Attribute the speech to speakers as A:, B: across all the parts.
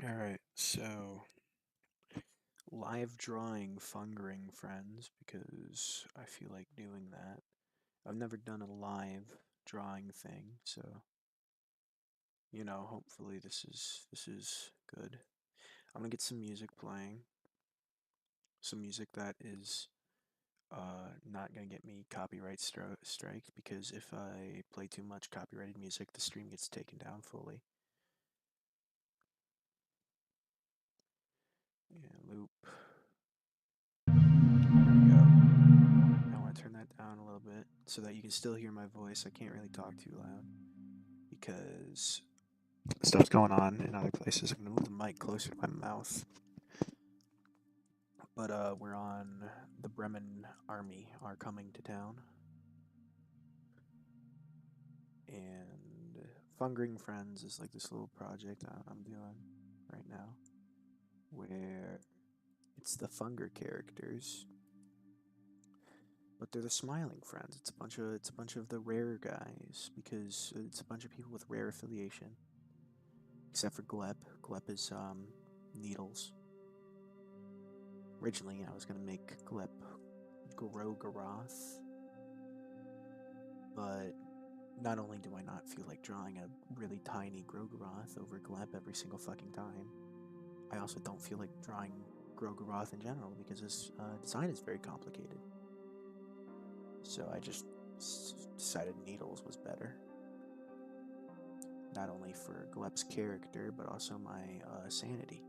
A: Alright, so live drawing Fungering friends because I feel like doing that. I've never done a live drawing thing, so hopefully this is good. I'm gonna get some music playing, some music that is not gonna get me copyright strike because if I play too much copyrighted music, the stream gets taken down fully. Yeah, loop. There we go. I want to turn that down a little bit so that you can still hear my voice. I can't really talk too loud because stuff's going on in other places. I'm gonna move the mic closer to my mouth. But we're on the Bremen army are coming to town, and Fungering Friends is like this little project I'm doing right now, where it's the Funger characters, but they're the smiling friends. It's a bunch of the rare guys because it's a bunch of people with rare affiliation, except for Glep. Glep is Needles. Originally, I was gonna make Glep Grogaroth, but not only do I not feel like drawing a really tiny Grogaroth over Glep every single fucking time, I also don't feel like drawing Grogaroth in general because his design is very complicated. So I just decided Needles was better. Not only for Glep's character, but also my sanity.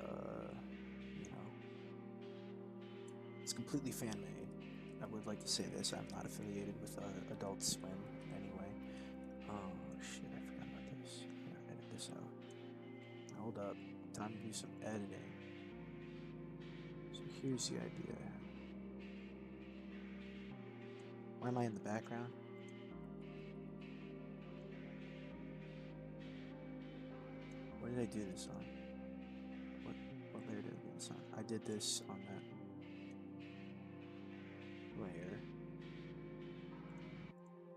A: And, it's completely fan made. I would like to say this. I'm not affiliated with Adult Swim in any way. Oh shit, I forgot about this. I gotta edit this out. Hold up. Time to do some editing. So here's the idea. Why am I in the background? What did I do this on? What layer did I do this on? I did this on that layer.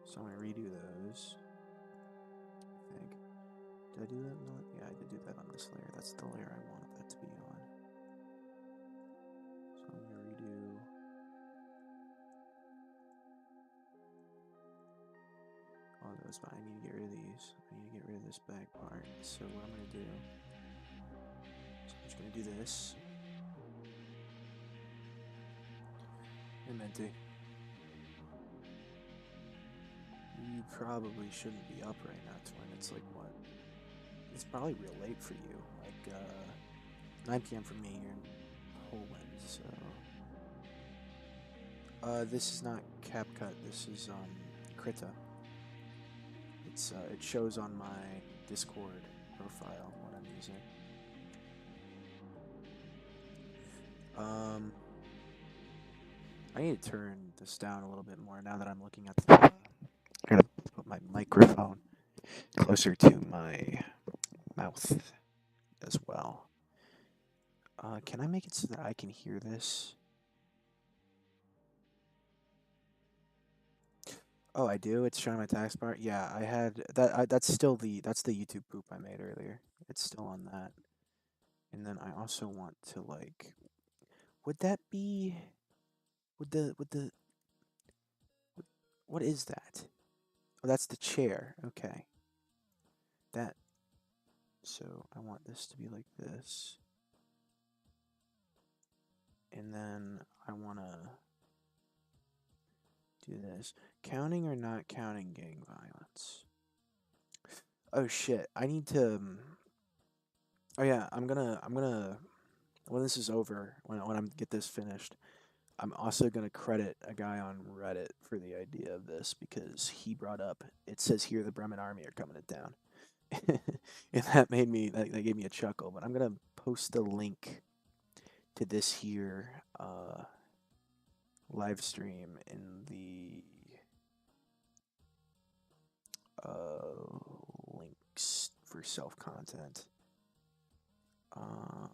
A: So I'm gonna redo those. I think. Did I do that? No, yeah, I did do that on this layer. That's the layer I wanted that to be on. So I'm gonna redo all those, but I need to get rid of these. I need to get rid of this back part. So what I'm gonna do is I'm just gonna do this. Hey Menti, you probably shouldn't be up right now, Twin. It's like what? It's probably real late for you. Like 9 p.m. for me here in Poland. So this is not CapCut. This is Krita. It shows on my Discord profile what I'm using. Um, I need to turn this down a little bit more now that I'm looking at the. I gotta put my microphone closer to my mouth as well. Can I make it so that I can hear this? Oh, I do. It's showing my tax bar. Yeah, I had that. That's the YouTube poop I made earlier. It's still on that. And then I also want to like. Would that be? Would the what is that? Oh, that's the chair. Okay. That. So I want this to be like this. And then I want to do this. Counting or not counting gang violence? Oh shit. I need to. Oh yeah, I'm gonna. When this is over, when I get this finished, I'm also gonna credit a guy on Reddit for the idea of this because he brought up. It says here the Bremen army are coming to town, and that gave me a chuckle. But I'm gonna post the link to this here live stream in the links for self content. Um,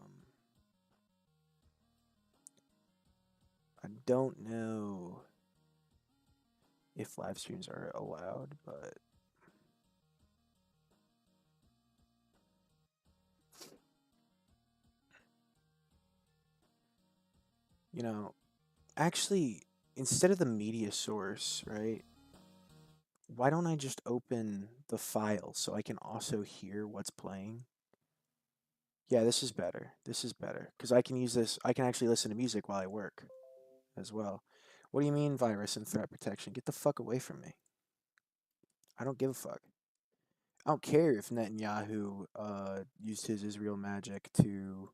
A: I don't know if live streams are allowed, but you know, actually, instead of the media source, right? Why don't I just open the file so I can also hear what's playing? Yeah, this is better. This is better because I can use this. I can actually listen to music while I work as well. What do you mean virus and threat protection? Get the fuck away from me. I don't give a fuck. I don't care if Netanyahu used his Israel magic to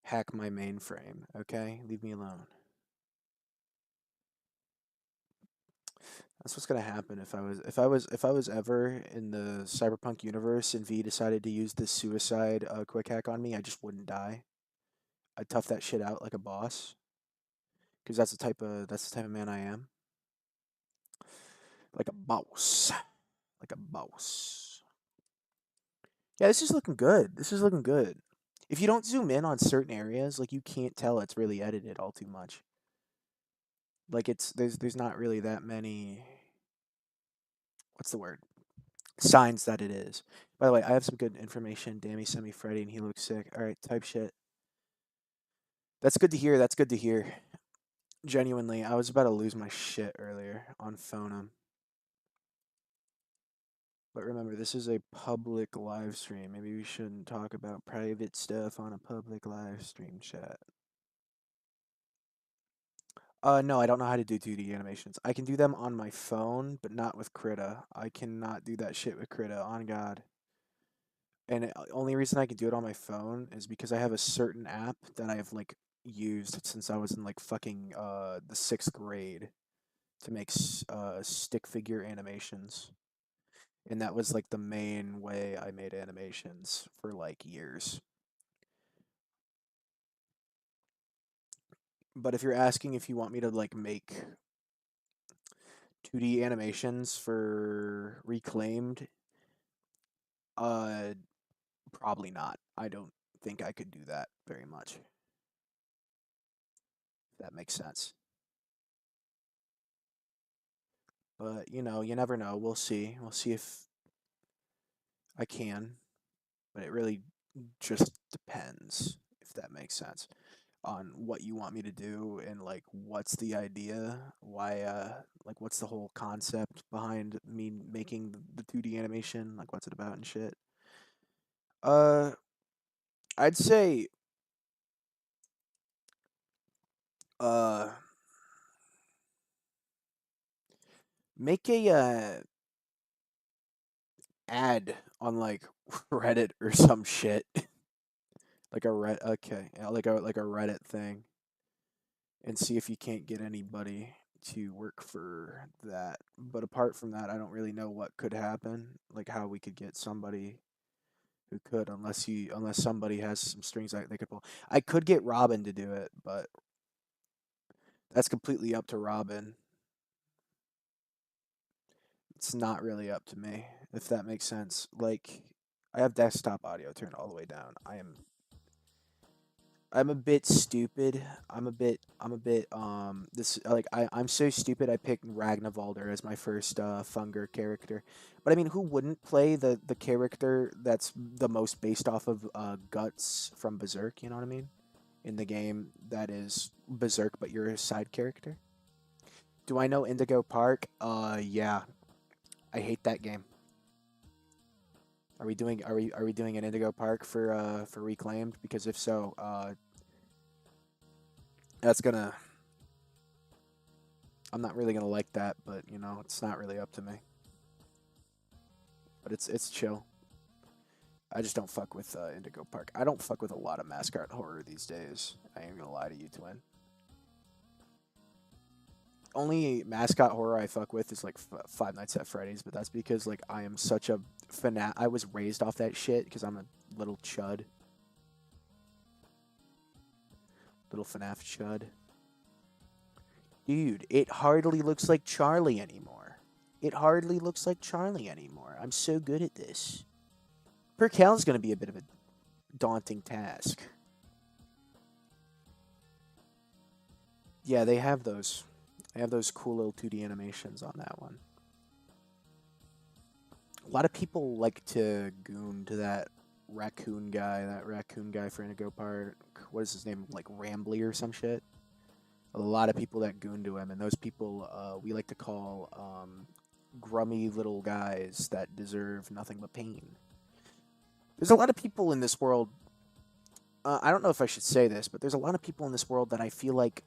A: hack my mainframe, okay? Leave me alone. That's what's gonna happen if I was ever in the cyberpunk universe and V decided to use this suicide quick hack on me, I just wouldn't die. I'd tough that shit out like a boss, because that's the type of man I am. Like a boss. Like a boss. Yeah, this is looking good. This is looking good. If you don't zoom in on certain areas, like you can't tell it's really edited all too much. Like there's not really that many, what's the word? Signs that it is. By the way, I have some good information. Dammy sent me Freddy and he looks sick. Alright, type shit. That's good to hear. That's good to hear. Genuinely, I was about to lose my shit earlier on phone. But remember, this is a public live stream. Maybe we shouldn't talk about private stuff on a public live stream chat. No, I don't know how to do 2D animations. I can do them on my phone, but not with Krita. I cannot do that shit with Krita, on God. And only reason I can do it on my phone is because I have a certain app that I've like used since I was in like fucking the 6th grade to make stick figure animations. And that was like the main way I made animations for like years. But if you're asking if you want me to like make 2D animations for Reclaimed, uh probably not. I don't think I could do that very much. If that makes sense. But, you never know. We'll see. We'll see if I can. But it really just depends, if that makes sense, on what you want me to do and like what's the idea, why like what's the whole concept behind me making the 2D animation, like what's it about and shit. Uh I'd say uh make a ad on like Reddit or some shit. Like a red okay, yeah, like a Reddit thing, and see if you can't get anybody to work for that. But apart from that, I don't really know what could happen, like how we could get somebody who could, unless somebody has some strings that they could pull. I could get Robin to do it, but that's completely up to Robin. It's not really up to me, if that makes sense. Like, I have desktop audio turned all the way down. I'm a bit stupid. This like I'm so stupid I picked Ragnavaldr as my first Funger character. But I mean, who wouldn't play the character that's the most based off of Guts from Berserk, you know what I mean? In the game that is Berserk but you're a side character? Do I know Indigo Park? Yeah. I hate that game. Are we doing an Indigo Park for Reclaimed? Because if so, that's gonna I'm not really gonna like that, but it's not really up to me. But it's chill. I just don't fuck with Indigo Park. I don't fuck with a lot of mascot horror these days. I ain't gonna lie to you, twin. Only mascot horror I fuck with is like Five Nights at Freddy's, but that's because like I am such a fanat. I was raised off that shit because I'm a little chud, little FNAF chud. Dude, it hardly looks like Charlie anymore. It hardly looks like Charlie anymore. I'm so good at this. Per cal is going to be a bit of a daunting task. Yeah, they have those. They have those cool little 2D animations on that one. A lot of people like to goon to that raccoon guy for Indigo Park. What is his name? Like Rambly or some shit. A lot of people that goon to him, and those people we like to call grummy little guys that deserve nothing but pain. There's a lot of people in this world. I don't know if I should say this, but there's a lot of people in this world that I feel like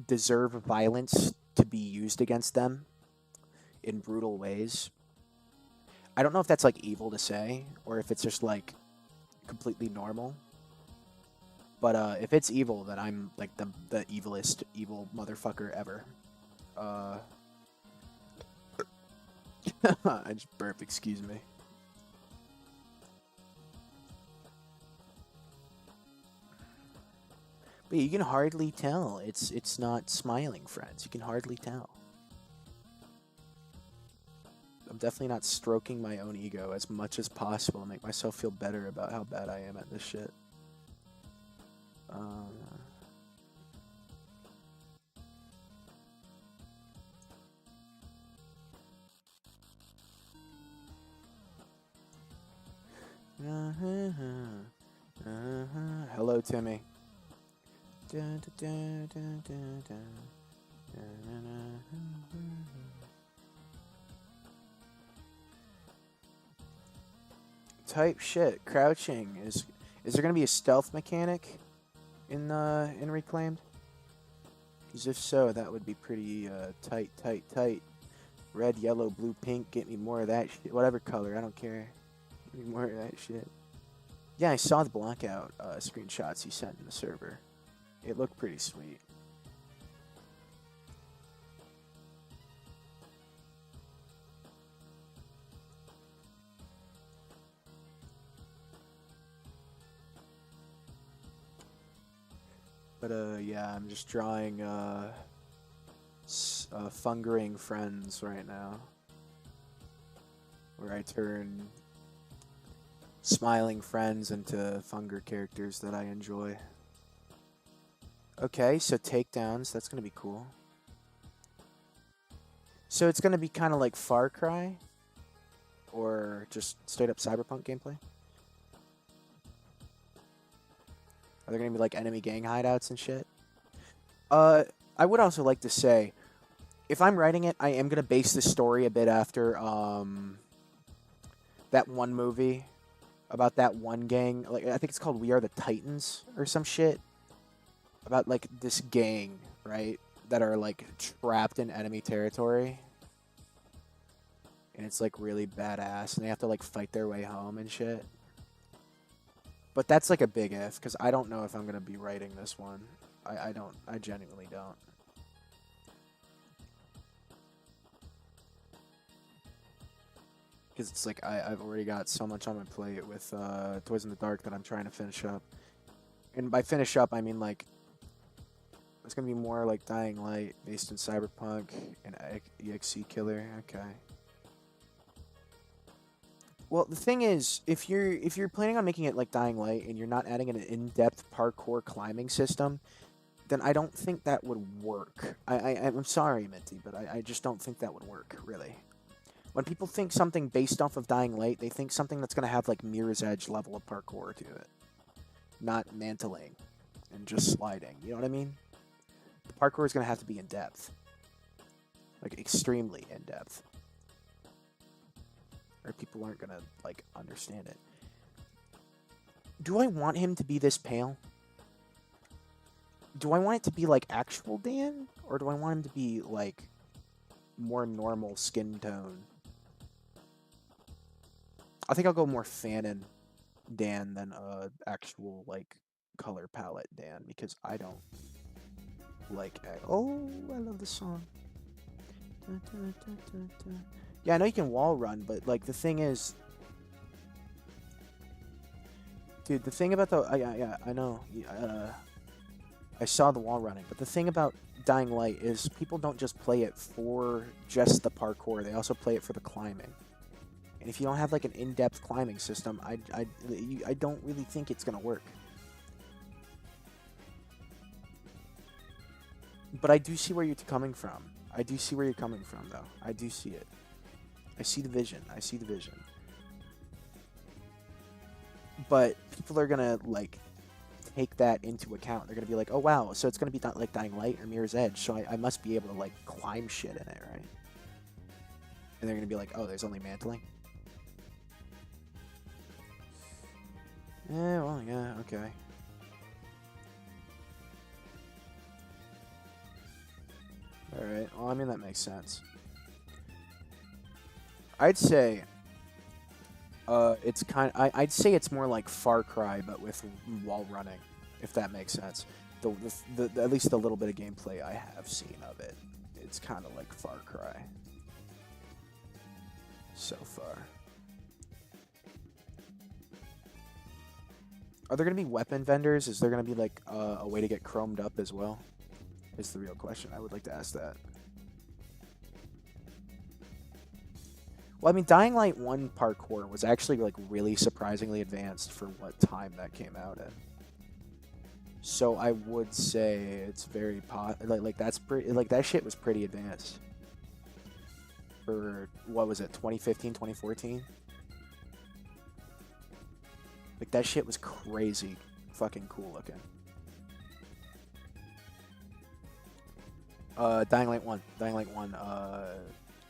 A: deserve violence to be used against them in brutal ways. I don't know if that's like evil to say or if it's just like completely normal. But if it's evil, then I'm like the evilest evil motherfucker ever. Uh, I just burp. Excuse me. But you can hardly tell. It's not smiling, friends. You can hardly tell. I'm definitely not stroking my own ego as much as possible to make myself feel better about how bad I am at this shit. Um, Hello, Timmy. Type shit. Crouching is there gonna be a stealth mechanic in Reclaimed? Because if so, that would be pretty tight. Red, yellow, blue, pink. Get me more of that shit. Whatever color, I don't care. Give me more of that shit. Yeah, I saw the blackout screenshots you sent in the server. It looked pretty sweet. But yeah, I'm just drawing Fungering friends right now, where I turn smiling friends into Funger characters that I enjoy. Okay, so takedowns, that's gonna be cool. So it's gonna be kind of like Far Cry, or just straight up Cyberpunk gameplay. Are there gonna be like enemy gang hideouts and shit? Uh, I would also like to say, if I'm writing it, I am gonna base the story a bit after that one movie about that one gang. Like I think it's called We Are the Titans or some shit. About like this gang, right? That are like trapped in enemy territory. And it's like really badass and they have to like fight their way home and shit. But that's like a big if, because I don't know if I'm gonna be writing this one. I genuinely don't. Because it's like I've already got so much on my plate with Toys in the Dark that I'm trying to finish up. And by finish up, I mean like it's gonna be more like Dying Light based in Cyberpunk and EXE Killer. Okay. Well, the thing is, if you're planning on making it like Dying Light and you're not adding an in-depth parkour climbing system, then I don't think that would work. I'm sorry, Minty, but I just don't think that would work, really. When people think something based off of Dying Light, they think something that's going to have like Mirror's Edge level of parkour to it. Not mantling and just sliding. You know what I mean? The parkour is going to have to be in-depth. Like, extremely in-depth. Or people aren't going to, like, understand it. Do I want him to be this pale? Do I want it to be like actual Dan? Or do I want him to be like more normal skin tone? I think I'll go more Fanon Dan than actual like color palette Dan because I don't like. Oh, I love this song. Yeah, I know you can wall run, but like the thing is, dude, the thing about the yeah, I know. I saw the wall running, but the thing about Dying Light is people don't just play it for just the parkour; they also play it for the climbing. And if you don't have like an in-depth climbing system, I don't really think it's gonna work. But I do see where you're coming from. I do see where you're coming from, though. I do see it. I see the vision. I see the vision. But people are gonna like take that into account. They're gonna be like, "Oh wow, so it's gonna be like Dying Light or Mirror's Edge, so I must be able to like climb shit in it, right?" And they're gonna be like, "Oh, there's only mantling." Yeah, well, yeah, okay. All right. Well, I mean that makes sense. I'd say it's I'd say it's more like Far Cry, but with wall running, if that makes sense. The at least the little bit of gameplay I have seen of it, it's kind of like Far Cry so far. Are there gonna be weapon vendors? Is there gonna be like a way to get chromed up as well? Is the real question. I would like to ask that. Well, I mean, Dying Light 1 parkour was actually like really surprisingly advanced for what time that came out in. So I would say it's very like that's pretty like that shit was pretty advanced. For what was it? 2015, 2014? Like that shit was crazy fucking cool looking. Dying Light 1. Dying Light 1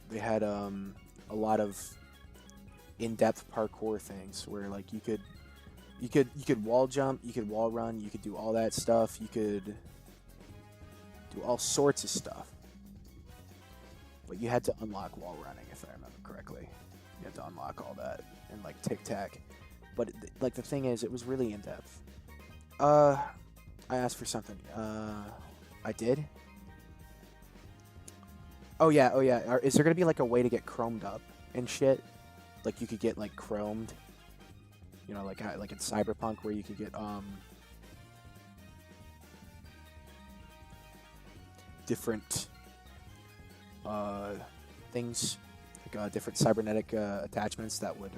A: they had a lot of in-depth parkour things where like you could wall jump, you could wall run, you could do all that stuff, you could do all sorts of stuff. But you had to unlock wall running, if I remember correctly. You had to unlock all that and like tic tac. But like the thing is, it was really in depth. I asked for something. I did. Oh yeah, oh yeah. Is there gonna be like a way to get chromed up and shit? Like you could get like chromed. You know, like in Cyberpunk where you could get different things, like different cybernetic attachments that would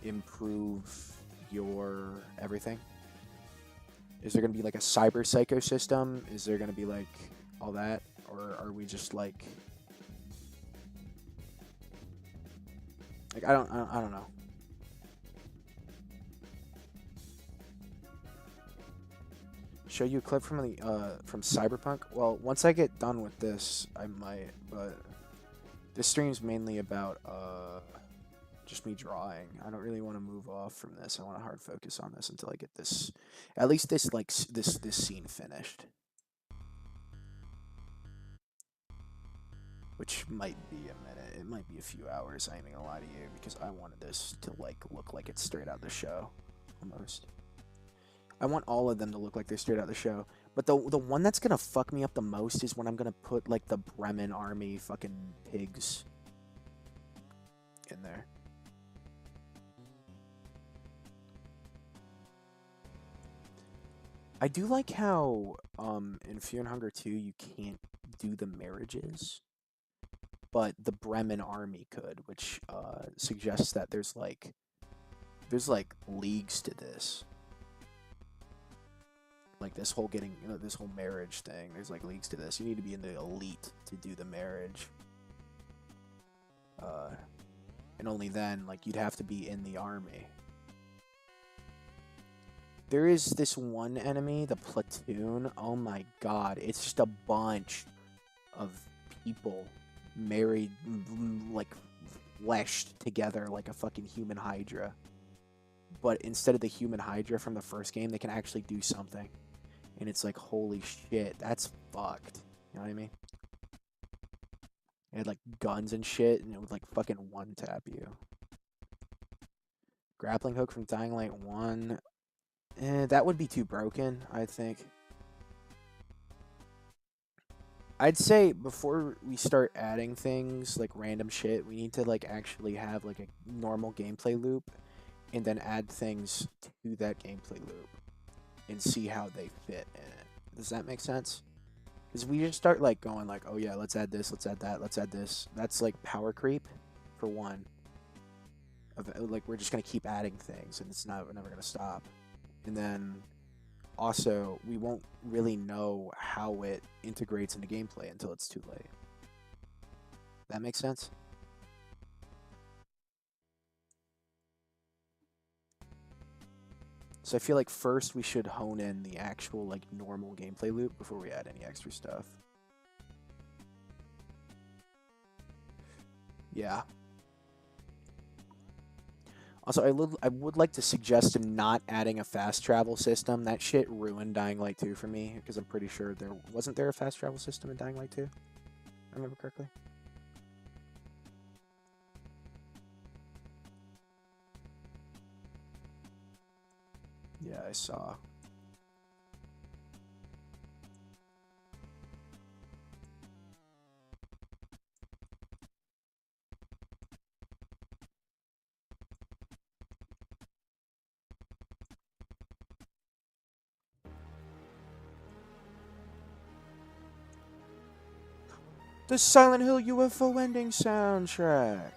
A: improve your everything. Is there gonna be like a cyber psycho system? Is there gonna be like all that, or are we just like I don't know. Show you a clip from Cyberpunk. Well, once I get done with this, I might. But this stream's mainly about just me drawing. I don't really want to move off from this. I want to hard focus on this until I get this, at least this like this scene finished, which might be a minute. It might be a few hours. I ain't gonna lie to you because I wanted this to like look like it's straight out the show, almost. I want all of them to look like they're straight out the show. But the one that's gonna fuck me up the most is when I'm gonna put like the Bremin army fucking pigs in there. I do like how in Fear and Hunger 2 you can't do the marriages, but the Bremen army could, which suggests that there's like leagues to this. Like this whole getting, this whole marriage thing. There's like leagues to this. You need to be in the elite to do the marriage. And only then, like, you'd have to be in the army. There is this one enemy, the platoon. Oh my god, it's just a bunch of people married, like, fleshed together like a fucking human hydra. But instead of the human hydra from the first game, they can actually do something. And it's like, holy shit, that's fucked. You know what I mean? It had like guns and shit, and it would like fucking one tap you. Grappling hook from Dying Light 1. That would be too broken, I think. I'd say before we start adding things like random shit, we need to like actually have like a normal gameplay loop and then add things to that gameplay loop and see how they fit in it. Does that make sense? Because we just start like going like, oh yeah, let's add this, let's add that, let's add this. That's like power creep, for one. Like we're just gonna keep adding things and it's never gonna stop. And then also, we won't really know how it integrates into gameplay until it's too late. That makes sense? So I feel like first we should hone in the actual like normal gameplay loop before we add any extra stuff. Yeah. Also, I would like to suggest not adding a fast travel system. That shit ruined Dying Light 2 for me because I'm pretty sure there wasn't there a fast travel system in Dying Light 2? I remember correctly. Yeah, I saw. The Silent Hill UFO ending soundtrack.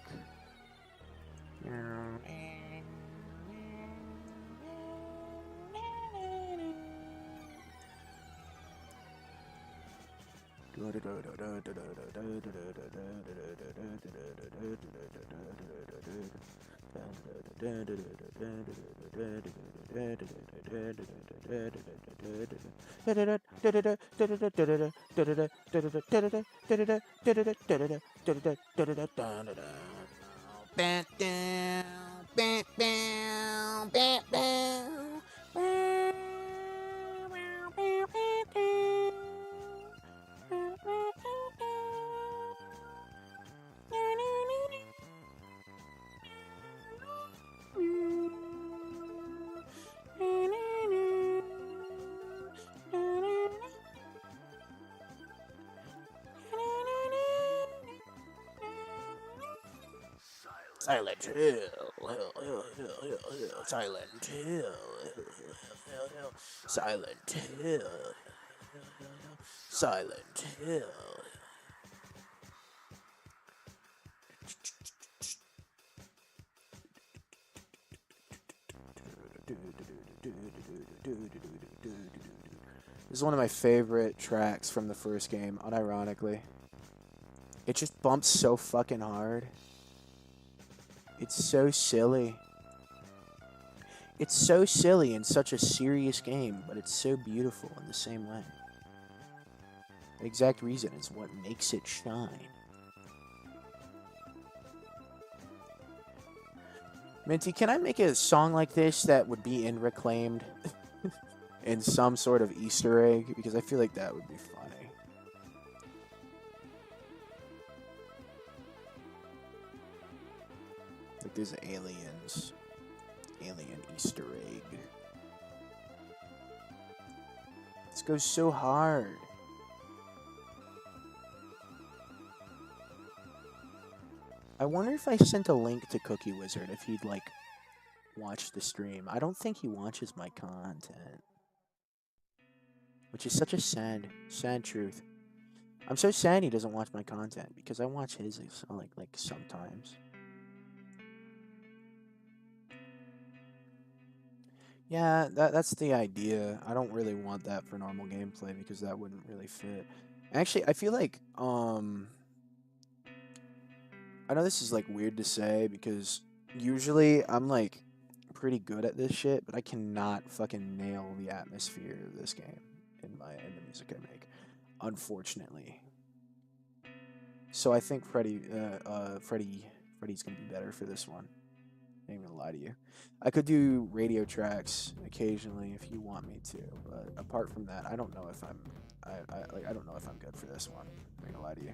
A: Silent Hill, Silent Hill, Silent Hill, Silent Hill. This is one of my favorite tracks from the first game, unironically. It just bumps so fucking hard. It's so silly. It's so silly in such a serious game, but it's so beautiful in the same way. The exact reason is what makes it shine. Minty, can I make a song like this that would be in Reclaimed in some sort of Easter egg? Because I feel like that would be funny. Like there's aliens. Alien Easter egg. This goes so hard. I wonder if I sent a link to Cookie Wizard if he'd like watch the stream. I don't think he watches my content. Which is such a sad truth. I'm so sad he doesn't watch my content because I watch his like sometimes. Yeah, that's the idea. I don't really want that for normal gameplay because that wouldn't really fit. Actually, I feel like I know this is like weird to say because usually I'm like pretty good at this shit, but I cannot fucking nail the atmosphere of this game in the music I make, unfortunately. So I think Freddy's gonna be better for this one. I ain't gonna lie to you. I could do radio tracks occasionally if you want me to, but apart from that, I don't know if I don't know if I'm good for this one. I ain't gonna lie to you.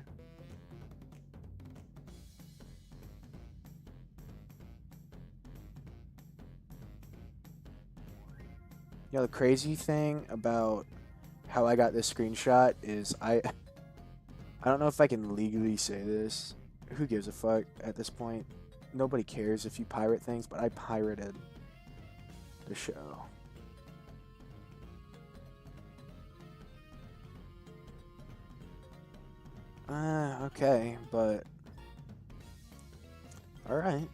A: You know, the crazy thing about how I got this screenshot is I don't know if I can legally say this. Who gives a fuck at this point? Nobody cares if you pirate things, but I pirated the show. Okay, but all right.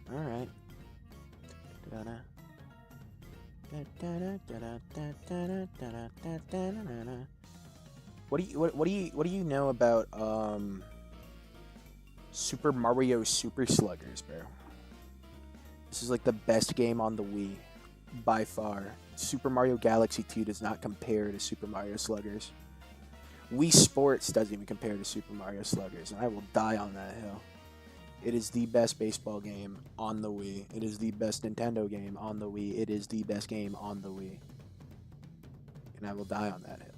A: What do you know about Super Mario Super Sluggers, bro? This is like the best game on the Wii by far. Super Mario Galaxy 2 does not compare to Super Mario Sluggers. Wii Sports doesn't even compare to Super Mario Sluggers, and I will die on that hill. It is the best baseball game on the Wii. It is the best Nintendo game on the Wii. It is the best game on the Wii. And I will die on that hill.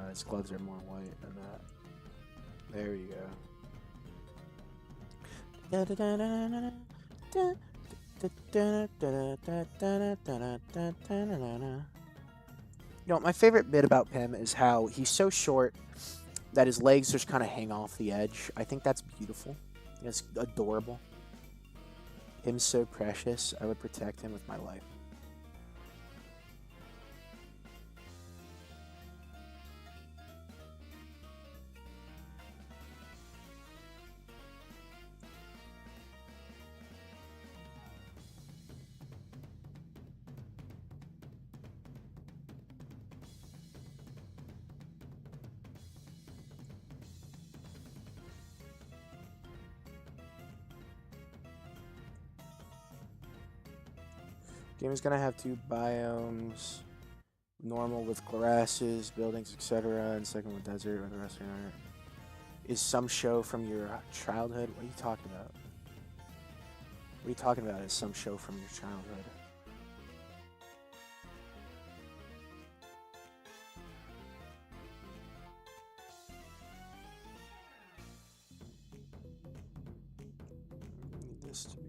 A: His gloves are more white than that. There you go. You know, my favorite bit about Pim is how he's so short that his legs just kind of hang off the edge. I think that's beautiful. It's adorable. Pim's so precious. I would protect him with my life. Game is gonna have 2 biomes. Normal with grasses, buildings, etc. And second with desert with the rest of it. Is some show from your childhood? What are you talking about? What are you talking about is some show from your childhood? I need this to be...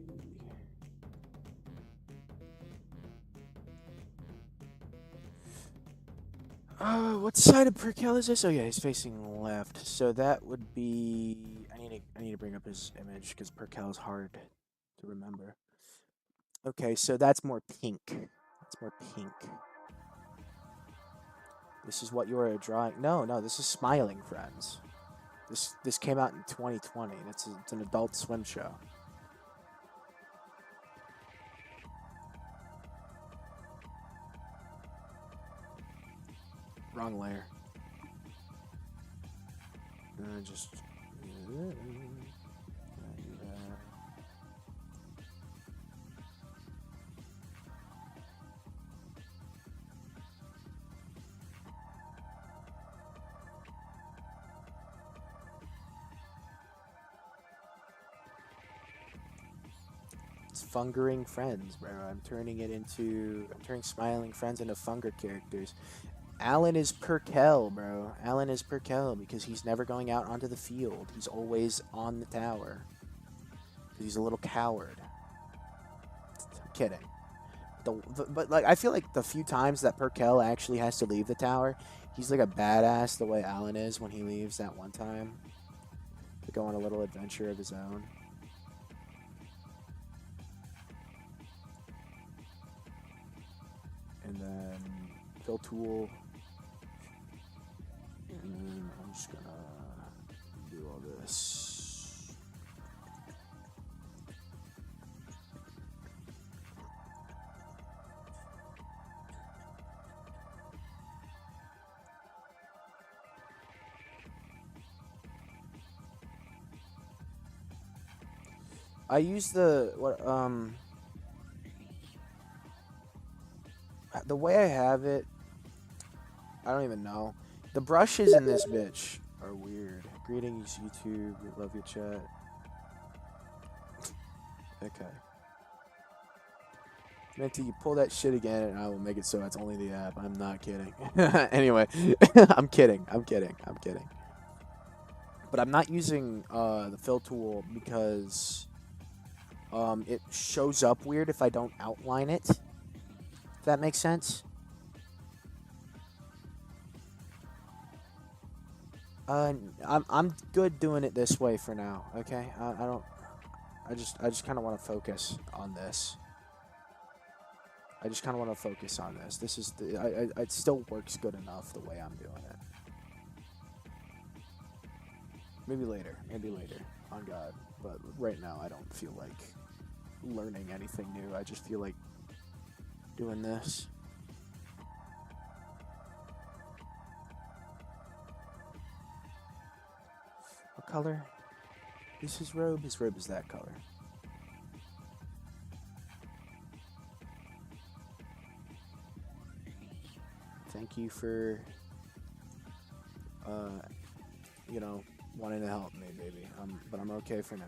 A: what side of Perkel is this? Oh yeah, he's facing left. So that would be... I need to bring up his image because Perkel is hard to remember. Okay, so that's more pink. That's more pink. This is what you are drawing. No, this is Smiling Friends. This came out in 2020. It's an Adult Swim show. Wrong layer. Just... It's Fungering Friends, bro. I'm turning Smiling Friends into Funger characters. Alan is Perkel, bro. Alan is Perkel because he's never going out onto the field. He's always on the tower. He's a little coward. I'm kidding. But like, I feel like the few times that Perkel actually has to leave the tower, he's like a badass the way Alan is when he leaves that one time to go on a little adventure of his own. And then Phil Tool. And then I'm just gonna do all this. I use the the way I have it. I don't even know. The brushes in this bitch are weird. Greetings, YouTube. We love your chat. Okay. Minty, you pull that shit again, and I will make it so it's only the app. I'm not kidding. Anyway, I'm kidding. I'm kidding. I'm kidding. But I'm not using the fill tool because it shows up weird if I don't outline it. If that makes sense. I'm good doing it this way for now. Okay, I don't. I just kind of want to focus on this. I just kind of want to focus on this. This is it still works good enough the way I'm doing it. Maybe later. Maybe later. On God. But right now, I don't feel like learning anything new. I just feel like doing this. What color is his robe? His robe is that color. Thank you for, you know, wanting to help me, baby. But I'm okay for now.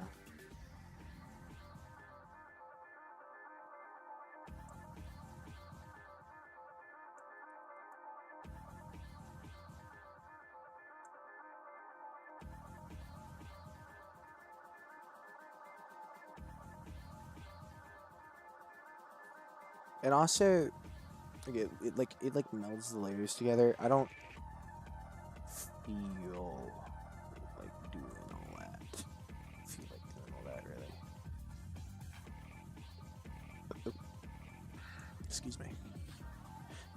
A: And also, it like melds the layers together. I don't feel like doing all that. Feel like doing all that really. Excuse me.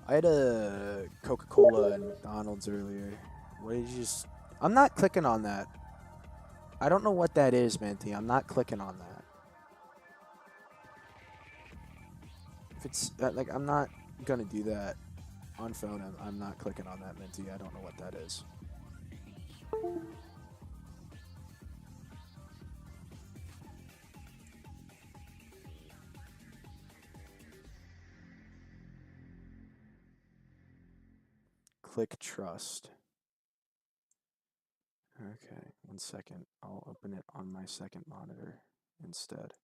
A: I had a Coca-Cola and McDonald's earlier. What did you just? I'm not clicking on that. I don't know what that is, Minty. I'm not clicking on that. If it's like I'm not gonna do that on phone. I'm not clicking on that, Minty. I don't know what that is. Click trust. Okay, 1 second. I'll open it on my second monitor instead.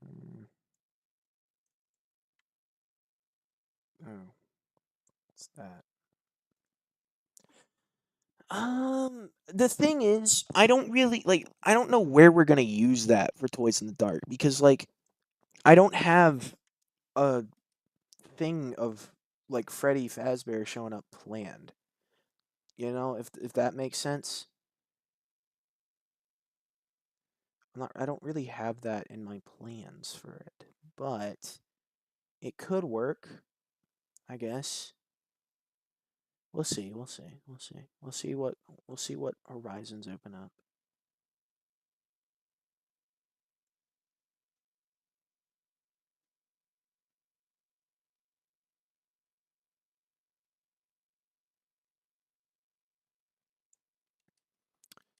A: Mm. Oh, what's that? The thing is, I don't really like. I don't know where we're gonna use that for Toys in the Dark because, like, I don't have a thing of like Freddy Fazbear showing up planned. You know, if that makes sense. I don't really have that in my plans for it, but it could work, I guess. We'll see. We'll see. We'll see. We'll see what horizons open up.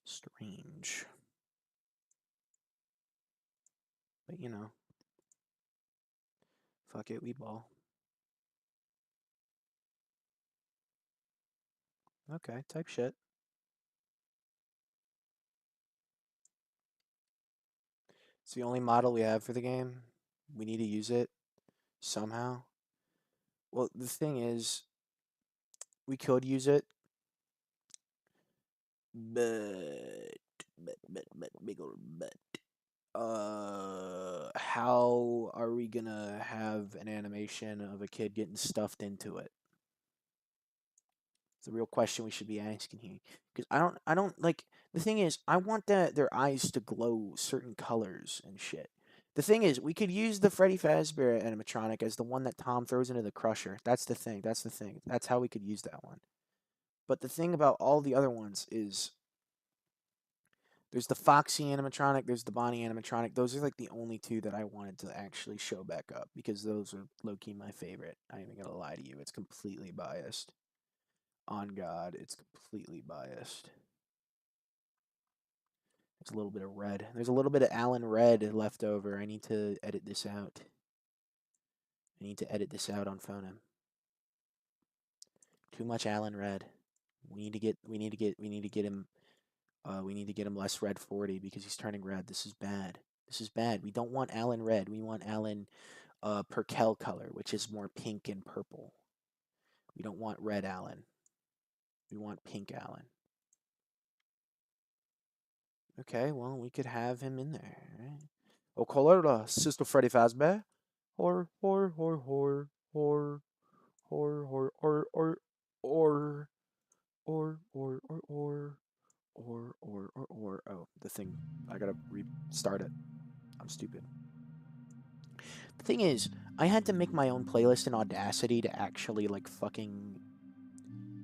A: Strange, but you know, fuck it, we ball. Okay, type shit. It's the only model we have for the game. We need to use it somehow. Well, the thing is, we could use it, but big old but. How are we gonna have an animation of a kid getting stuffed into it? It's a real question we should be asking here. Because I don't like the thing is, I want their eyes to glow certain colors and shit. The thing is, we could use the Freddy Fazbear animatronic as the one that Tom throws into the crusher. That's the thing. That's the thing. That's how we could use that one. But the thing about all the other ones is There's the Foxy animatronic, there's the Bonnie animatronic. Those are like the only two that I wanted to actually show back up because those are low-key my favorite. I ain't even gonna lie to you. It's completely biased. On God, it's completely biased. There's a little bit of red. There's a little bit of Alan Red left over. I need to edit this out. I need to edit this out on Phonem. Too much Alan Red. We need to get him we need to get him less red 40 because he's turning red. This is bad. This is bad. We don't want Alan red. We want Alan Perkel color, which is more pink and purple. We don't want red Alan. We want pink Alan. Okay, well, we could have him in there, right? Oh, color Sister Freddy Fazbear. Or, or, or, or, or, or, or, or, or, or, or, or, or. Oh, the thing. I gotta restart it. I'm stupid. The thing is, I had to make my own playlist in Audacity to actually like fucking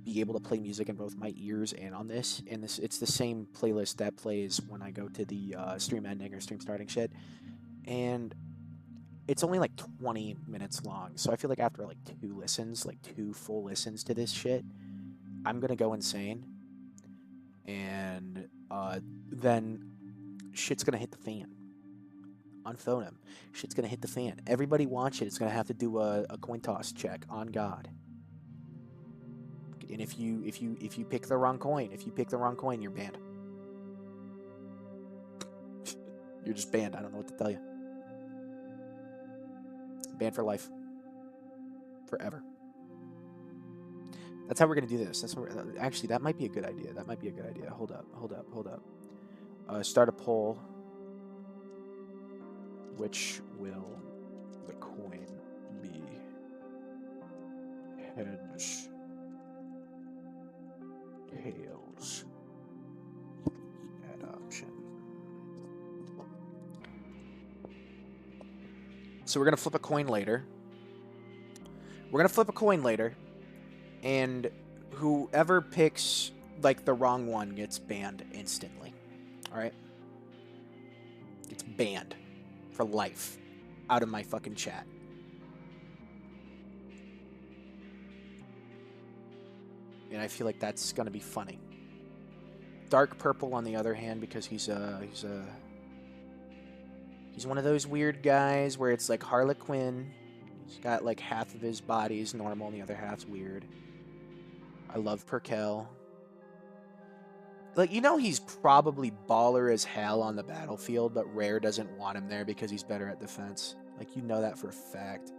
A: be able to play music in both my ears and on this. And it's the same playlist that plays when I go to the stream ending or stream starting shit. And it's only like 20 minutes long. So I feel like after like 2 listens, like 2 full listens to this shit, I'm gonna go insane. And then shit's gonna hit the fan on Phonem. Shit's gonna hit the fan. Everybody watching is gonna have to do a coin toss check on God. And if you pick the wrong coin, you're banned. You're just banned. I don't know what to tell you. Banned for life. Forever. That's how we're gonna do this. Actually, that might be a good idea. Hold up. Start a poll. Which will the coin be? Heads, tails, adoption. So we're gonna flip a coin later. And whoever picks like the wrong one gets banned instantly. All right, gets banned for life out of my fucking chat. And I feel like that's gonna be funny. Dark purple, on the other hand, because he's one of those weird guys where it's like Harlequin. He's got like half of his body's normal and the other half's weird. I love Perkel. Like, you know, he's probably baller as hell on the battlefield, but Rare doesn't want him there because he's better at defense. Like, you know that for a fact.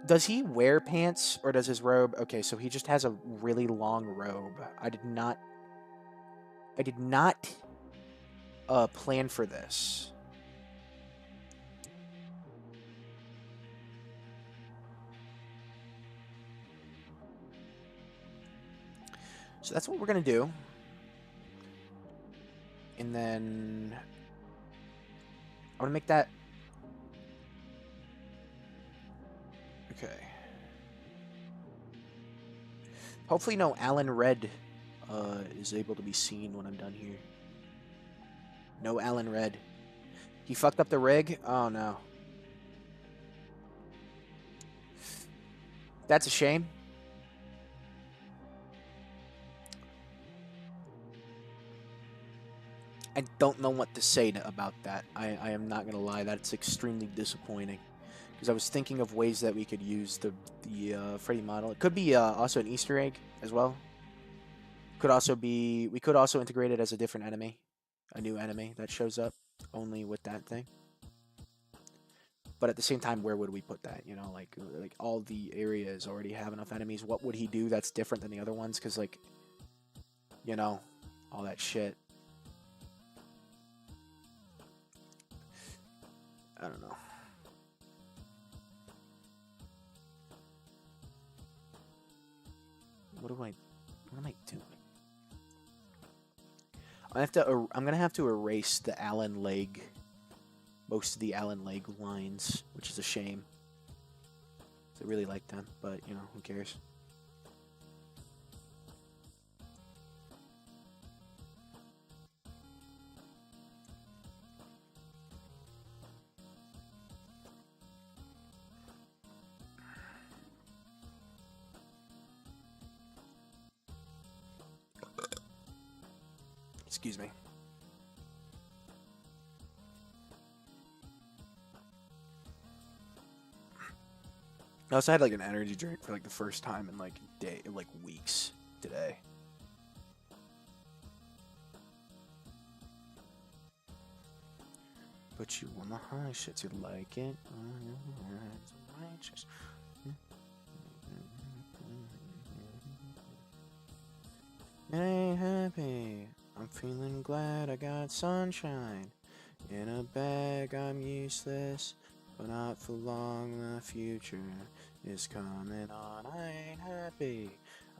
A: Does he wear pants or does his robe? Okay, so he just has a really long robe. I did not plan for this. So that's what we're going to do. And then I'm going to make that. Okay. Hopefully no Alan Red is able to be seen when I'm done here. No Alan Red. He fucked up the rig? Oh, no. That's a shame. I don't know what to say about that. I am not going to lie. That's extremely disappointing. Because I was thinking of ways that we could use the Freddy model. It could be also an Easter egg as well. We could also integrate it as a different enemy. A new enemy that shows up only with that thing. But at the same time, where would we put that? You know, like all the areas already have enough enemies. What would he do that's different than the other ones? Because, like, you know, all that shit. I don't know. What am I doing? I'm gonna have to erase the Allen leg, most of the Allen leg lines, which is a shame. I really like them, but you know, who cares? Excuse me. I also had like an energy drink for like the first time in like weeks today. Put you on the high shit, you like it. Righteous. I ain't happy. I'm feeling glad I got sunshine. In a bag, I'm useless, but not for long. The future is coming on. I ain't happy.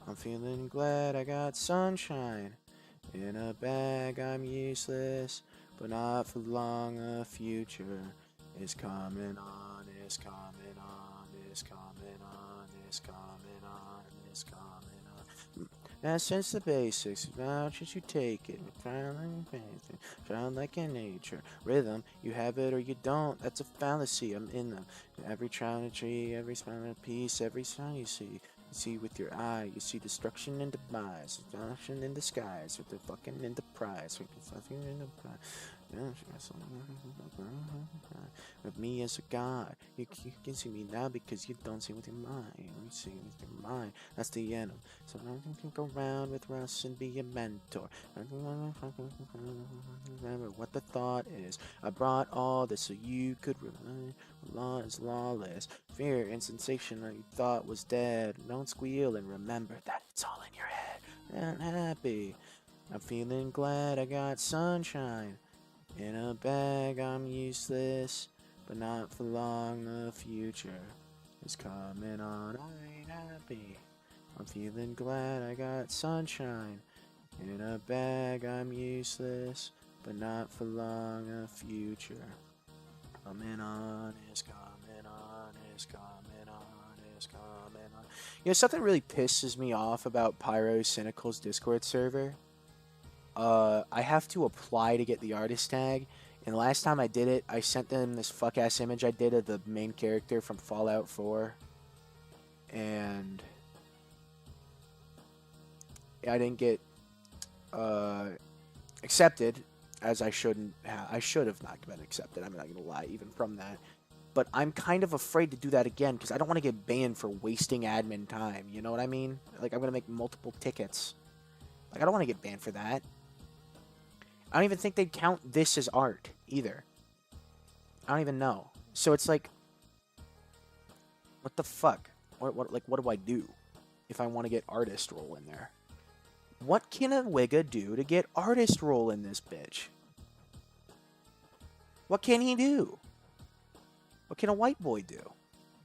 A: I'm feeling glad I got sunshine. In a bag, I'm useless, but not for long. The future is coming on. Is coming on. Is coming on. Is coming on. Is coming on. That's just the basics. About you take it. Sound like in nature. Rhythm, you have it or you don't. That's a fallacy. I'm in them. Every tree, every smiling piece, every sign you see. You see with your eye, you see destruction and demise. Destruction in disguise. With the fucking enterprise. With the fucking enterprise. With me as a god, you can see me now because you don't see with your mind. You see with your mind. That's the end. So I can go around with Russ and be a mentor. Remember what the thought is. I brought all this so you could rely. Law is lawless. Fear and sensation that you thought was dead. Don't squeal and remember that it's all in your head. I'm happy. I'm feeling glad I got sunshine. In a bag, I'm useless, but not for long. The future is coming on. I ain't happy. I'm feeling glad I got sunshine. In a bag, I'm useless, but not for long. The future coming on is coming on is coming on is coming on. You know, something really pisses me off about Pyro Cynical's Discord server. I have to apply to get the artist tag, and last time I did it, I sent them this fuck ass image I did of the main character from Fallout 4, and I didn't get accepted, as I shouldn't have. I should have not been accepted. I'm not gonna lie, even from that. But I'm kind of afraid to do that again because I don't want to get banned for wasting admin time. You know what I mean? Like I'm gonna make multiple tickets. Like I don't want to get banned for that. I don't even think they'd count this as art either. I don't even know. So it's like, what the fuck? What do I do if I want to get artist role in there? What can a wigga do to get artist role in this bitch? What can he do? What can a white boy do?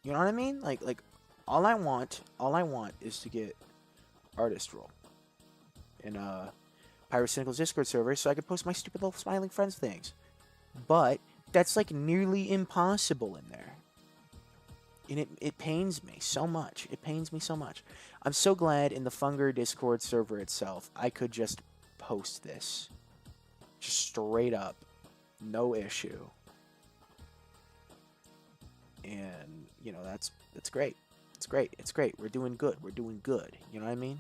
A: You know what I mean? Like all I want is to get artist role in Pyrocynical's Discord server so I can post my stupid little smiling friends things. But that's like nearly impossible in there. And it pains me so much. It pains me so much. I'm so glad in the Funger Discord server itself, I could just post this. Just straight up. No issue. And, you know, that's great. It's great. It's great. We're doing good. We're doing good. You know what I mean?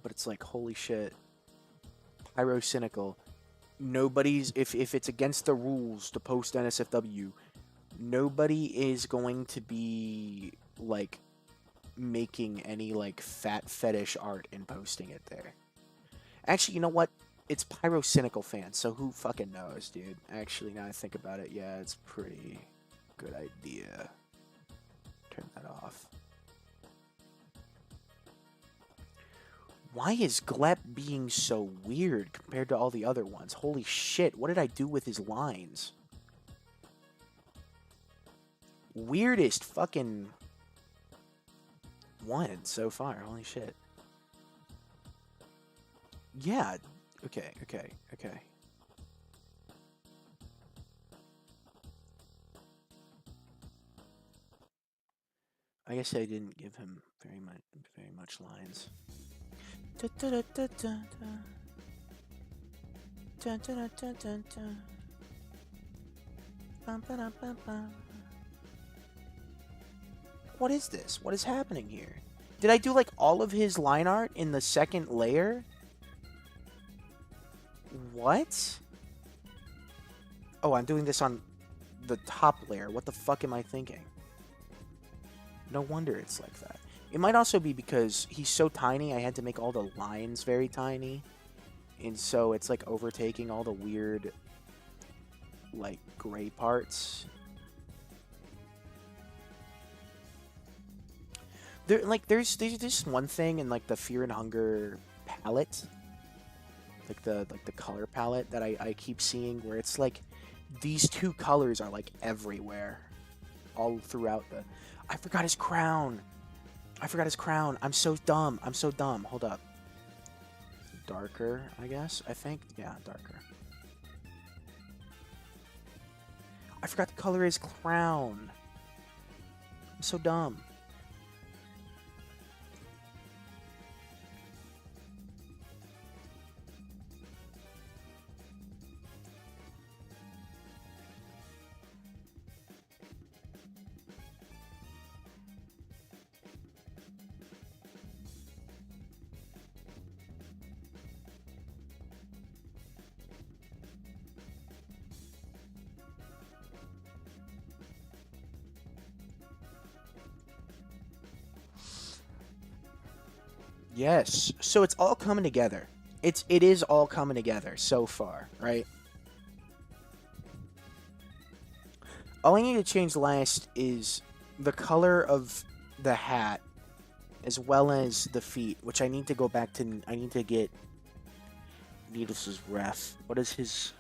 A: But it's like, holy shit. Pyrocynical. Nobody's, if it's against the rules to post NSFW, nobody is going to be, like, making any, like, fat fetish art and posting it there. Actually, you know what? It's Pyrocynical fans, so who fucking knows, dude? Actually, now I think about it, yeah, it's a pretty good idea. Turn that off. Why is Glep being so weird compared to all the other ones? Holy shit, what did I do with his lines? Weirdest fucking one so far, holy shit. Yeah, okay. I guess I didn't give him very much lines. What is this? What is happening here? Did I do like all of his line art in the second layer? What? Oh, I'm doing this on the top layer. What the fuck am I thinking? No wonder it's like that. It might also be because he's so tiny, I had to make all the lines very tiny. And so it's like overtaking all the weird, like, gray parts. There's this one thing in like the Fear and Hunger palette, like the color palette that I keep seeing, where it's like these two colors are like everywhere, all throughout the. I forgot his crown. I forgot his crown. I'm so dumb. I'm so dumb. Hold up. Darker, I guess. I think. Yeah, darker. I forgot to color his crown. I'm so dumb. Yes. So it's all coming together. It is all coming together so far, right? All I need to change last is the color of the hat as well as the feet, which I need to go back to. I need to get Needless's ref. What is his?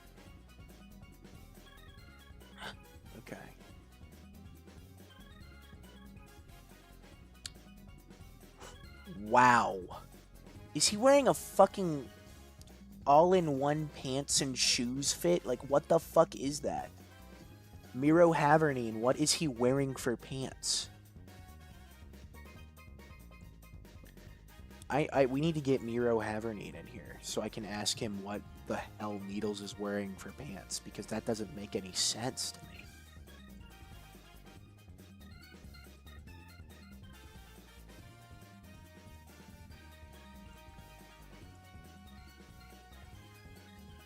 A: Okay. Wow. Is he wearing a fucking all-in-one pants and shoes fit? Like, what the fuck is that? Miro Havernine, what is he wearing for pants? We need to get Miro Havernine in here so I can ask him what the hell Needles is wearing for pants, because that doesn't make any sense to me.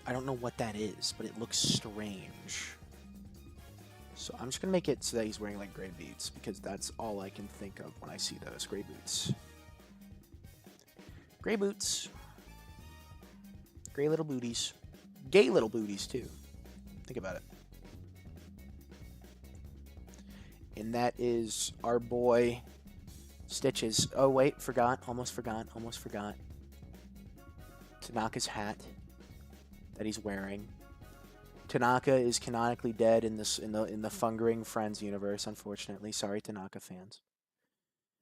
A: I don't know what that is, but it looks strange. So I'm just going to make it so that he's wearing like gray boots, because that's all I can think of when I see those. Gray boots. Gray boots. Gray little booties. Gay little booties, too. Think about it. And that is our boy Stitches. Oh, wait. Forgot. Almost forgot. Almost forgot. Tanaka's hat that he's wearing. Tanaka is canonically dead in the Fungering Friends universe, unfortunately. Sorry, Tanaka fans.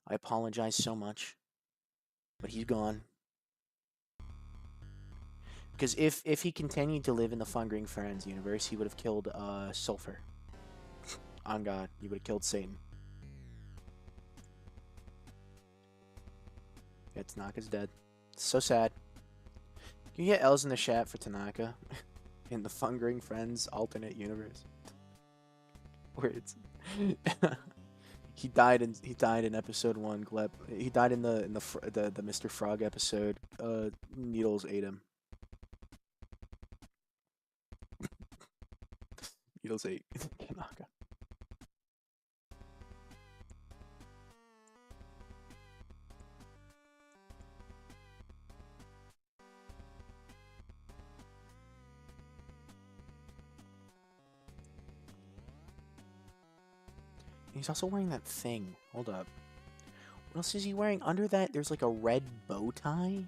A: I apologize so much. But he's gone. Because if he continued to live in the Fungering Friends universe, he would have killed Sulfur. On God, he would have killed Satan. Yeah, Tanaka's dead. It's so sad. Can you get L's in the chat for Tanaka? In the Fungering Friends alternate universe. Where it's... He died in episode 1, Gleb. He died in the Mr. Frog episode. Needles ate him. Needles ate Tanaka. He's also wearing that thing. Hold up. What else is he wearing? Under that, there's like a red bow tie.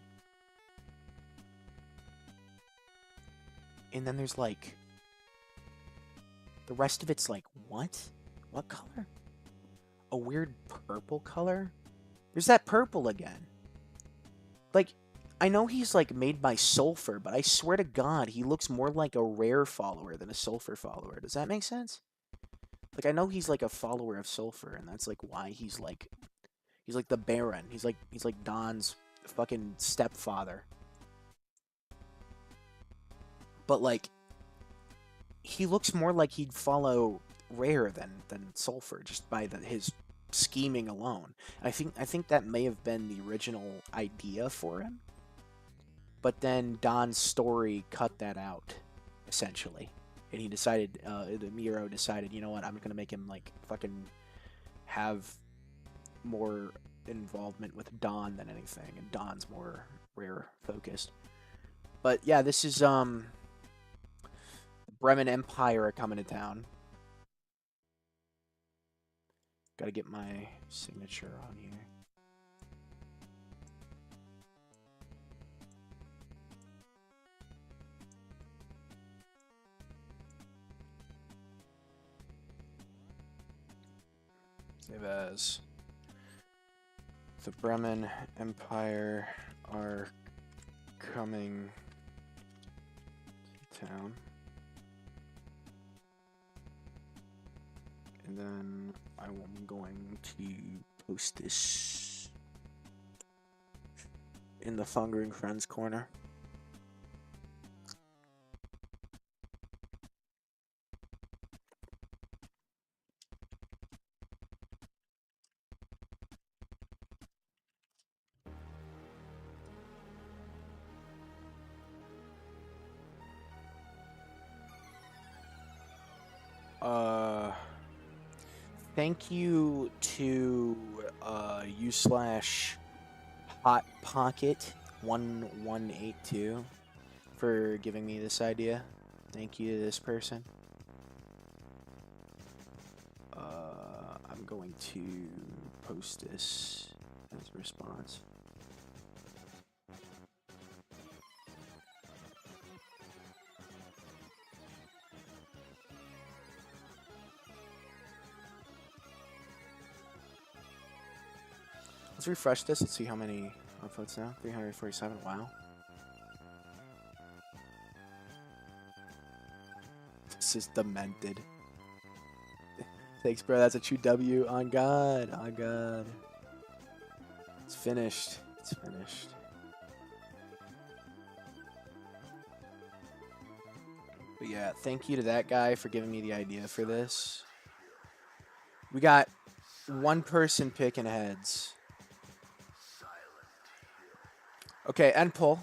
A: And then there's like... The rest of it's like, what? What color? A weird purple color? There's that purple again. Like, I know he's like made by Sulfur, but I swear to God, he looks more like a Rare follower than a Sulfur follower. Does that make sense? Like, I know he's like a follower of Sulfur, and that's like why he's like the Baron. He's like Don's fucking stepfather. But like, he looks more like he'd follow Rare than Sulfur, just by his scheming alone. I think that may have been the original idea for him, but then Don's story cut that out, essentially, and he decided, the Miro decided, you know what, I'm gonna make him like fucking have more involvement with Don than anything, and Don's more rare focused. But yeah, this is Bremen Empire are coming to town. Gotta get my signature on here. Save as. The Bremen Empire are coming to town. And then I'm going to post this in the Fungering Friends corner. Thank you to u/hot pocket 1182 for giving me this idea. Thank you to this person. I'm going to post this as a response. Let's refresh this and see how many upvotes now. 347. Wow. This is demented. Thanks, bro. That's a true W. On God. On God. It's finished. It's finished. But yeah, thank you to that guy for giving me the idea for this. We got one person picking heads. Okay, end poll.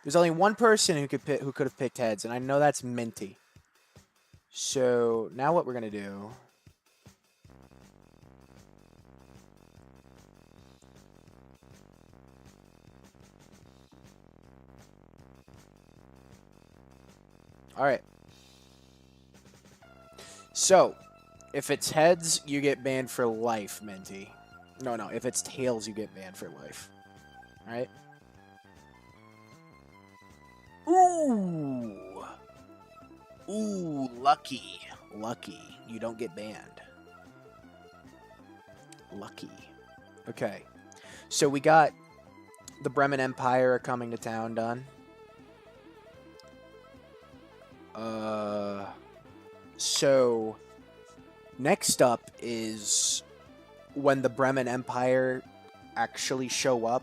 A: There's only one person who could have picked heads, and I know that's Minty. So now what we're gonna do? All right. So if it's heads, you get banned for life, Minty. No. If it's tails, you get banned for life. All right. Ooh. Ooh, lucky. Lucky. You don't get banned. Lucky. Okay. So we got the Bremen Empire coming to town done. So next up is when the Bremen Empire actually show up.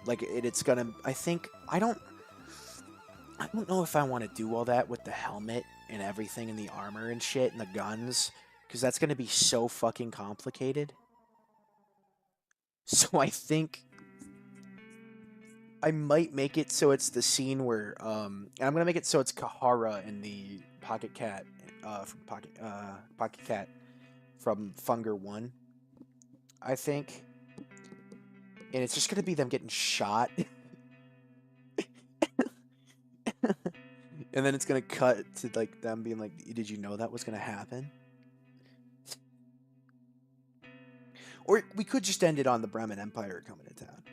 A: Like it's gonna. I don't know if I want to do all that with the helmet and everything and the armor and shit and the guns, because that's gonna be so fucking complicated. So I think I might make it so it's the scene where and I'm gonna make it so it's Kahara in the Pocket Cat from Pocket Cat from Funger 1, I think. And it's just gonna be them getting shot. And then it's gonna cut to like them being like, did you know that was gonna happen? Or we could just end it on the Bremen Empire coming to town.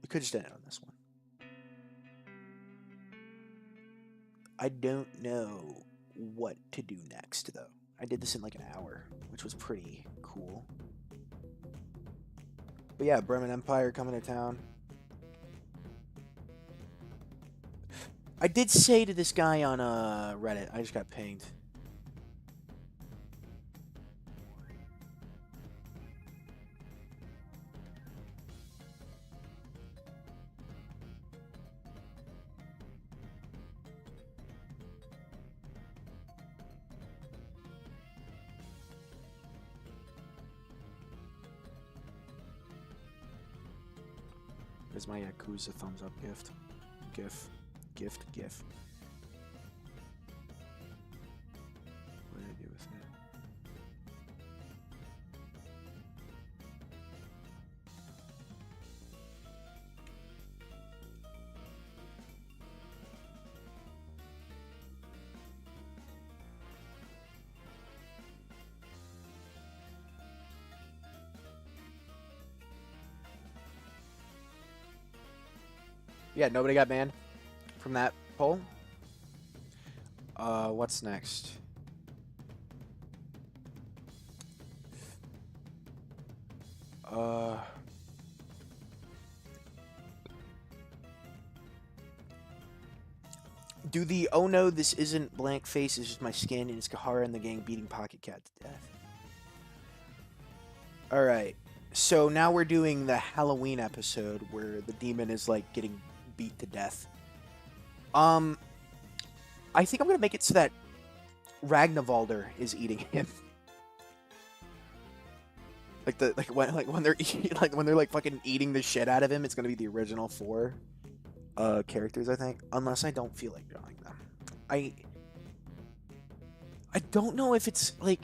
A: We could just end it on this one. I don't know what to do next, though. I did this in like an hour, which was pretty cool. But yeah, Bremen Empire coming to town. I did say to this guy on Reddit, I just got pinged. Where's my Yakuza thumbs up gift? GIF. What did I do with it? Yeah, nobody got banned from that poll. What's next? Do the oh no, this isn't blank face, it's just my skin, and it's Kahara and the gang beating Pocket Cat to death. Alright, so now we're doing the Halloween episode where the demon is like getting beat to death. I think I'm gonna make it so that Ragnvalder is eating him. when they're fucking eating the shit out of him, it's gonna be the original 4 characters, I think. Unless I don't feel like drawing them. I don't know if it's like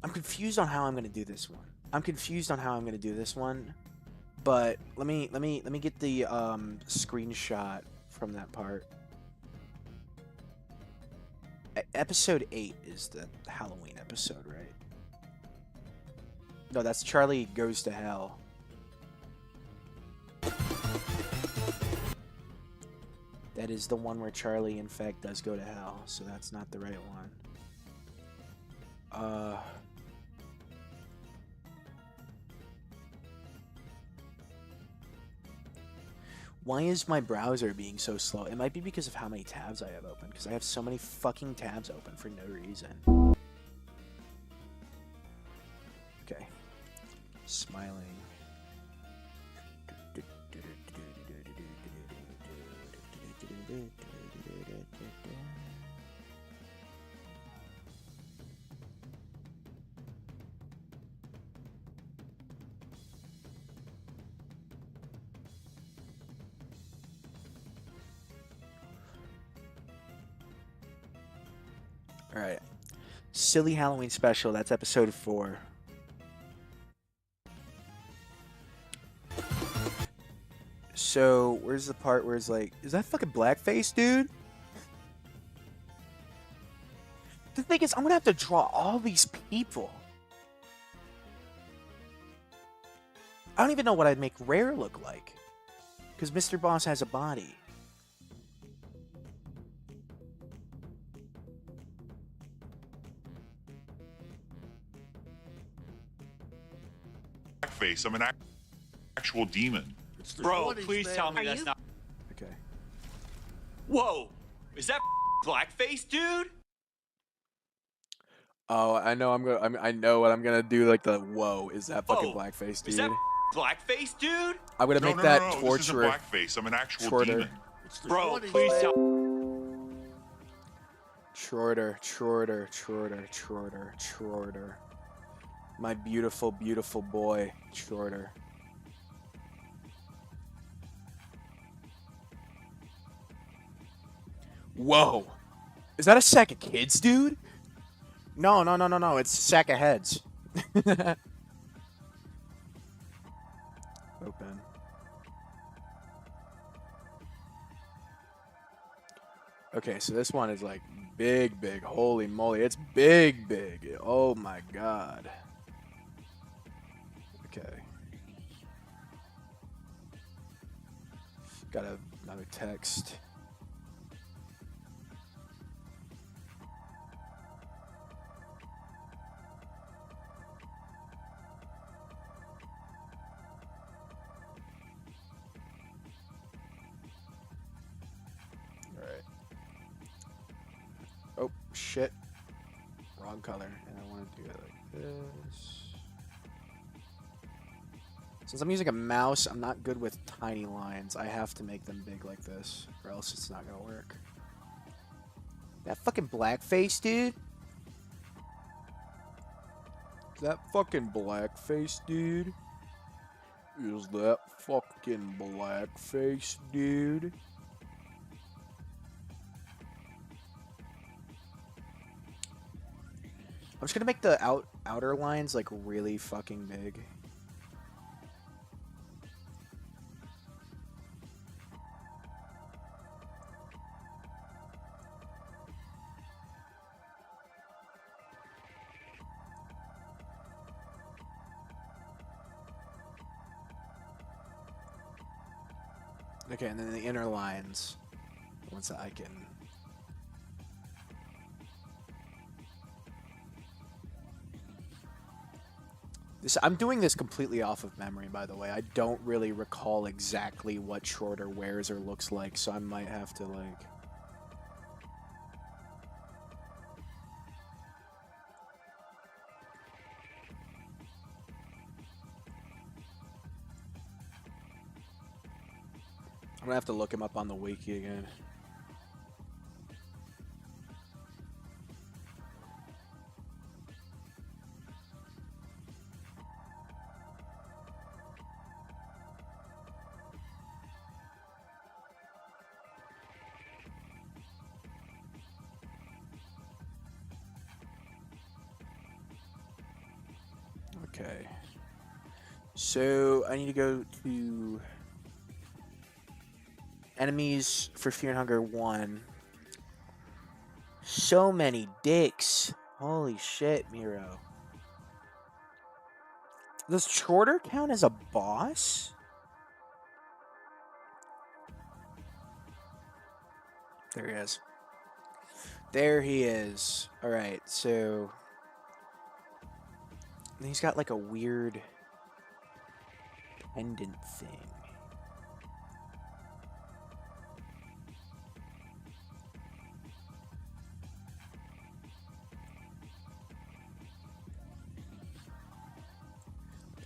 A: I'm confused on how I'm gonna do this one. But let me get the screenshot from that part. Episode 8 is the Halloween episode, right? No, that's Charlie Goes to Hell. That is the one where Charlie, in fact, does go to hell, so that's not the right one. Why is my browser being so slow? It might be because of how many tabs I have open, because I have so many fucking tabs open for no reason. Okay. Smiling. Alright. Silly Halloween Special, that's episode 4. So, where's the part where it's like, is that fucking blackface, dude? The thing is, I'm gonna have to draw all these people. I don't even know what I'd make Rare look like. Because Mr. Boss has a body.
B: Blackface, I'm an actual demon.
C: Bro, please tell me that's not.
A: Okay.
C: Whoa! Is that blackface, dude?
A: Oh, I know I know what I'm gonna do. Like the whoa, is that fucking blackface, dude?
C: Is that blackface, dude?
A: I'm gonna make that torture.
B: This isn't blackface. I'm an actual
A: shorter.
B: demon.
C: Bro, please tell.
A: Shorter. My beautiful, beautiful boy, Shorter. Whoa. Is that a sack of kids, dude? No. It's a sack of heads. Open. Okay, so this one is like big. Holy moly, it's big. Oh my god. Okay. Got another text. Oh, shit. Wrong color. And I want to do it like this. Since I'm using a mouse, I'm not good with tiny lines. I have to make them big like this, or else it's not going to work. That fucking blackface, dude? Is that fucking blackface, dude? Is that fucking blackface, dude? I'm just gonna make the outer lines like really fucking big. Okay, and then the inner lines, once I can. I'm doing this completely off of memory, by the way. I don't really recall exactly what Shorter wears or looks like, so I might have to, like... I'm gonna have to look him up on the wiki again. Okay. So, I need to go to... Enemies for Fear and Hunger 1. So many dicks. Holy shit, Miro. Does Shorter count as a boss? There he is. There he is. Alright, so... He's got like a weird pendant thing.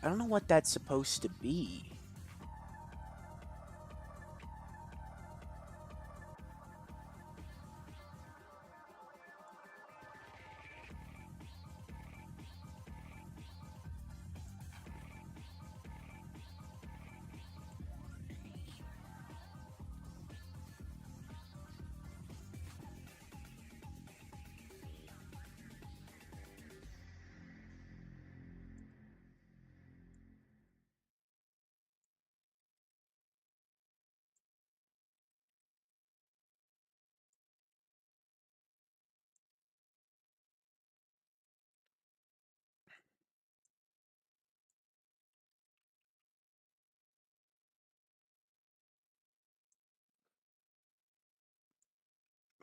A: I don't know what that's supposed to be.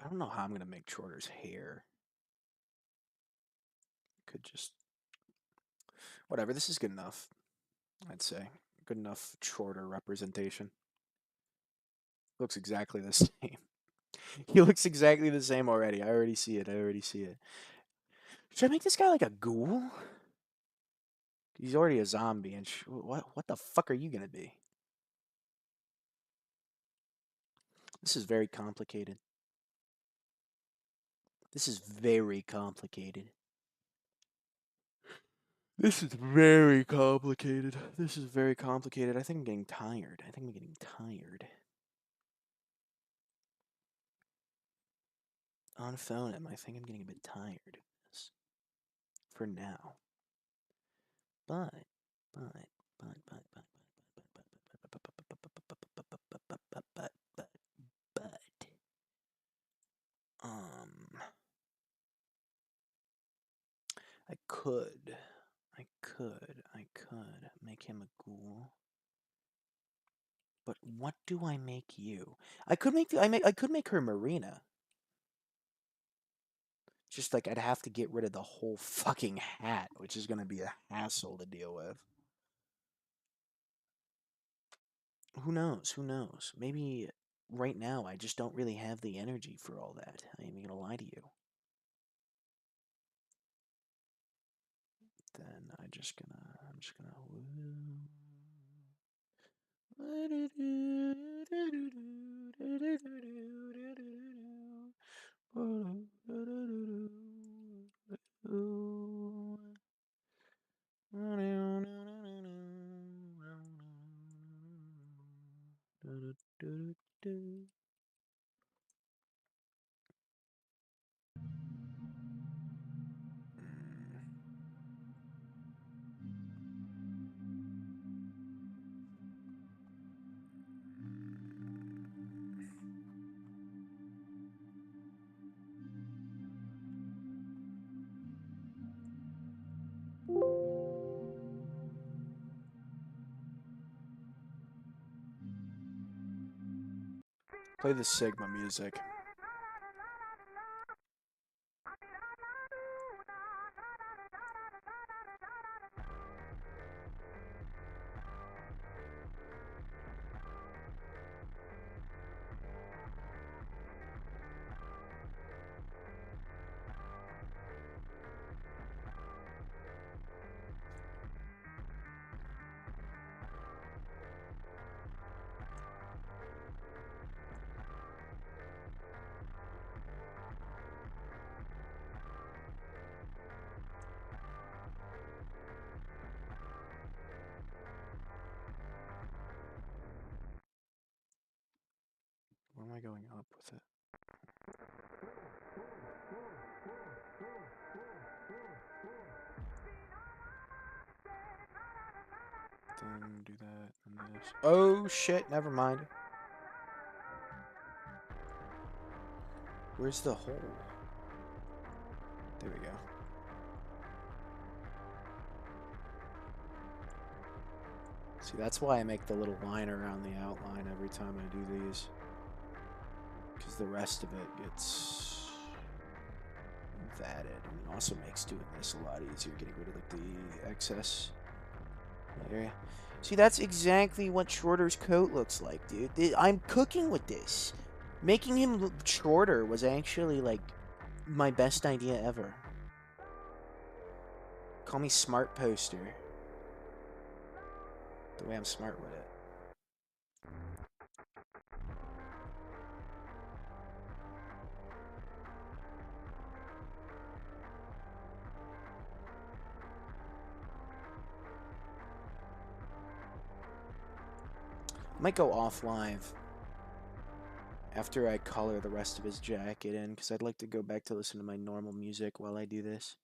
A: I don't know how I'm going to make Shorter's hair. Could just... Whatever, this is good enough, I'd say. Good enough Shorter representation. Looks exactly the same. He looks exactly the same already. I already see it. I already see it. Should I make this guy like a ghoul? He's already a zombie, and what the fuck are you gonna be? This is very complicated. This is very complicated. This is very complicated. This is very complicated. I think I'm getting tired. I think I'm getting tired. On phone him. I think I'm getting a bit tired of this. For now. But, um, I could make him a ghoul. But what do I make you? I could make her Marina. Just like I'd have to get rid of the whole fucking hat, which is gonna be a hassle to deal with. Who knows? Who knows? Maybe right now I just don't really have the energy for all that. I ain't gonna lie to you. Then I'm just gonna Play the Sigma music. Where am I going up with it? Then do that and this. Oh shit, never mind. Where's the hole? There we go. See, that's why I make the little line around the outline every time I do these. Because the rest of it gets vatted. And it also makes doing this a lot easier, getting rid of like the excess area. See, that's exactly what Shorter's coat looks like, dude. I'm cooking with this. Making him look shorter was actually, like, my best idea ever. Call me Smart Poster. The way I'm smart with it. I might go off live after I color the rest of his jacket in, because I'd like to go back to listen to my normal music while I do this.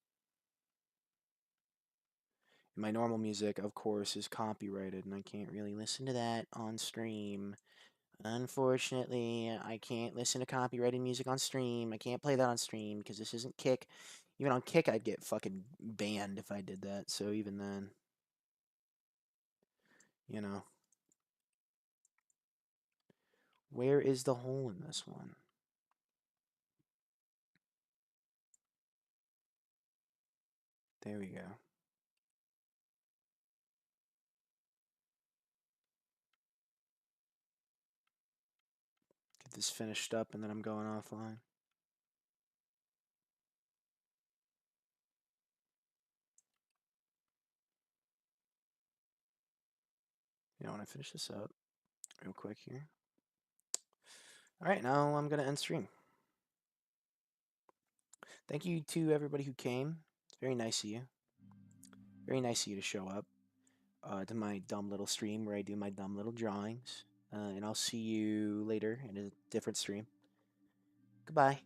A: And my normal music, of course, is copyrighted, and I can't really listen to that on stream. Unfortunately, I can't listen to copyrighted music on stream. I can't play that on stream because this isn't Kick. Even on Kick, I'd get fucking banned if I did that. So even then, you know. Where is the hole in this one? There we go. Get this finished up and then I'm going offline. You know, when I finish this up real quick here. Alright, now I'm going to end stream. Thank you to everybody who came. It's very nice of you. Very nice of you to show up to my dumb little stream where I do my dumb little drawings. And I'll see you later in a different stream. Goodbye.